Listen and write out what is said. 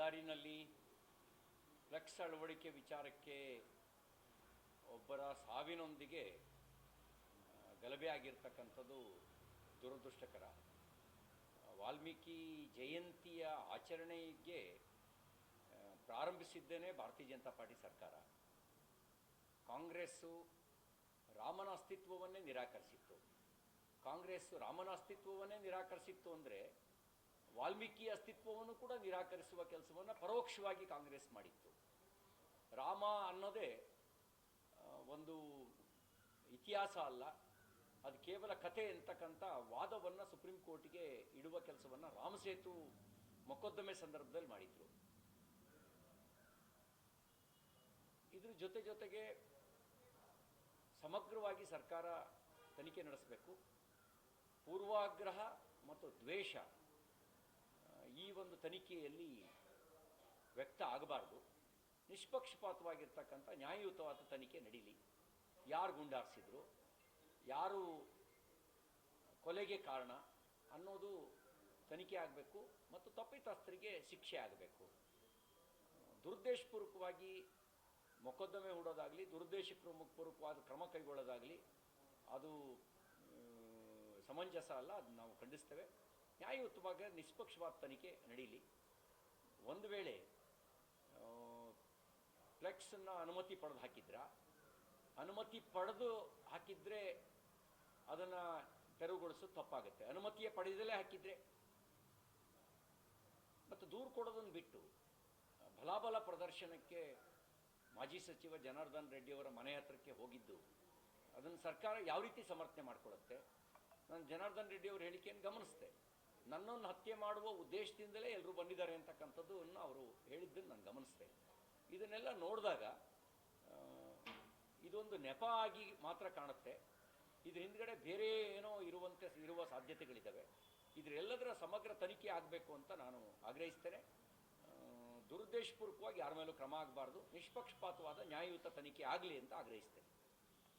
ಬಳ್ಳಾರಿನಲ್ಲಿ flex ಅಳವಡಿಕೆ ವಿಚಾರಕ್ಕೆ ಒಬ್ಬರ ಸಾವಿನೊಂದಿಗೆ ಗಲಭೆ ಆಗಿರ್ತಕ್ಕಂಥದ್ದು ದುರದೃಷ್ಟಕರ. ವಾಲ್ಮೀಕಿ ಜಯಂತಿಯ ಆಚರಣೆಗೆ ಪ್ರಾರಂಭಿಸಿದ್ದೇನೆ ಭಾರತೀಯ ಜನತಾ ಪಾರ್ಟಿ ಸರ್ಕಾರ. ಕಾಂಗ್ರೆಸ್ಸು ರಾಮನ ಅಸ್ತಿತ್ವವನ್ನೇ ನಿರಾಕರಿಸಿತ್ತು. ರಾಮನ ಅಸ್ತಿತ್ವವನ್ನೇ ನಿರಾಕರಿಸಿತ್ತು ಅಂದರೆ ವಾಲ್ಮೀಕಿ ಅಸ್ತಿತ್ವವನ್ನು ಕೂಡ ನಿರಾಕರಿಸುವ ಕೆಲಸವನ್ನು ಪರೋಕ್ಷವಾಗಿ ಕಾಂಗ್ರೆಸ್ ಮಾಡಿತ್ತು. ರಾಮ ಅನ್ನೋದೇ ಒಂದು ಇತಿಹಾಸ ಅಲ್ಲ, ಅದು ಕೇವಲ ಕಥೆ ಅಂತಕ್ಕಂಥ ವಾದವನ್ನು ಸುಪ್ರೀಂ ಕೋರ್ಟಿಗೆ ಇಡುವ ಕೆಲಸವನ್ನು ರಾಮಸೇತು ಮೊಕದ್ದಮೆ ಸಂದರ್ಭದಲ್ಲಿ ಮಾಡಿದರು. ಇದ್ರ ಜೊತೆಗೆ ಸಮಗ್ರವಾಗಿ ಸರ್ಕಾರ ತನಿಖೆ ನಡೆಸಬೇಕು. ಪೂರ್ವಾಗ್ರಹ ಮತ್ತು ದ್ವೇಷ ಈ ಒಂದು ತನಿಖೆಯಲ್ಲಿ ವ್ಯಕ್ತ ಆಗಬಾರ್ದು. ನಿಷ್ಪಕ್ಷಪಾತವಾಗಿರ್ತಕ್ಕಂಥ ನ್ಯಾಯಯುತವಾದ ತನಿಖೆ ನಡೀಲಿ. ಯಾರು ಗುಂಡಾರಿಸಿದ್ರು, ಯಾರು ಕೊಲೆಗೆ ಕಾರಣ ಅನ್ನೋದು ತನಿಖೆ ಆಗಬೇಕು ಮತ್ತು ತಪ್ಪಿತಸ್ಥರಿಗೆ ಶಿಕ್ಷೆ ಆಗಬೇಕು. ದುರುದ್ದೇಶಪೂರ್ವಕವಾಗಿ ಮೊಕದ್ದಮೆ ಹೂಡೋದಾಗಲಿ, ದುರುದ್ದೇಶಪೂರ್ವಕವಾದ ಕ್ರಮ ಕೈಗೊಳ್ಳೋದಾಗಲಿ ಅದು ಸಮಂಜಸ ಅಲ್ಲ. ಅದು ನಾವು ಖಂಡಿಸ್ತೇವೆ. ನ್ಯಾಯಯುತವಾಗಿ ನಿಷ್ಪಕ್ಷಪಾತ ತನಿಖೆ ನಡೀಲಿ. ಒಂದು ವೇಳೆ ಫ್ಲೆಕ್ಸನ್ನು ಅನುಮತಿ ಪಡೆದು ಅನುಮತಿ ಪಡೆದು ಹಾಕಿದರೆ ಅದನ್ನು ತೆರವುಗೊಳಿಸೋದು ತಪ್ಪಾಗುತ್ತೆ. ಅನುಮತಿಯೇ ಪಡೆದಲೇ ಹಾಕಿದರೆ ಮತ್ತು ದೂರು ಕೊಡೋದನ್ನು ಬಿಟ್ಟು ಬಲಾಬಲ ಪ್ರದರ್ಶನಕ್ಕೆ ಮಾಜಿ ಸಚಿವ ಜನಾರ್ದನ್ ರೆಡ್ಡಿಯವರ ಮನೆ ಹತ್ರಕ್ಕೆ ಹೋಗಿದ್ದು ಅದನ್ನು ಸರ್ಕಾರ ಯಾವ ರೀತಿ ಸಮರ್ಥನೆ ಮಾಡಿಕೊಳ್ಳುತ್ತೆ? ನಾನು ಜನಾರ್ದನ್ ರೆಡ್ಡಿಯವ್ರ ಹೇಳಿಕೆಯನ್ನು ಗಮನಿಸಿದೆ. ನನ್ನನ್ನು ಹತ್ಯೆ ಮಾಡುವ ಉದ್ದೇಶದಿಂದಲೇ ಎಲ್ಲರೂ ಬಂದಿದ್ದಾರೆ ಅಂತಕ್ಕಂಥದ್ದನ್ನು ಅವರು ಹೇಳಿದ್ದನ್ನು ನಾನು ಗಮನಿಸಿದೆ. ಇದನ್ನೆಲ್ಲ ನೋಡಿದಾಗ ಇದೊಂದು ನೆಪ ಆಗಿ ಮಾತ್ರ ಕಾಣುತ್ತೆ. ಇದ್ರ ಹಿಂದ್ಗಡೆ ಬೇರೆ ಏನೋ ಇರುವ ಸಾಧ್ಯತೆಗಳಿದ್ದಾವೆ. ಇದರೆಲ್ಲದರ ಸಮಗ್ರ ತನಿಖೆ ಆಗಬೇಕು ಅಂತ ನಾನು ಆಗ್ರಹಿಸ್ತೇನೆ. ದುರುದ್ದೇಶಪೂರ್ವಕವಾಗಿ ಯಾರ ಮೇಲೂ ಕ್ರಮ ಆಗಬಾರ್ದು. ನಿಷ್ಪಕ್ಷಪಾತವಾದ ನ್ಯಾಯಯುತ ತನಿಖೆ ಆಗಲಿ ಅಂತ ಆಗ್ರಹಿಸ್ತೇನೆ.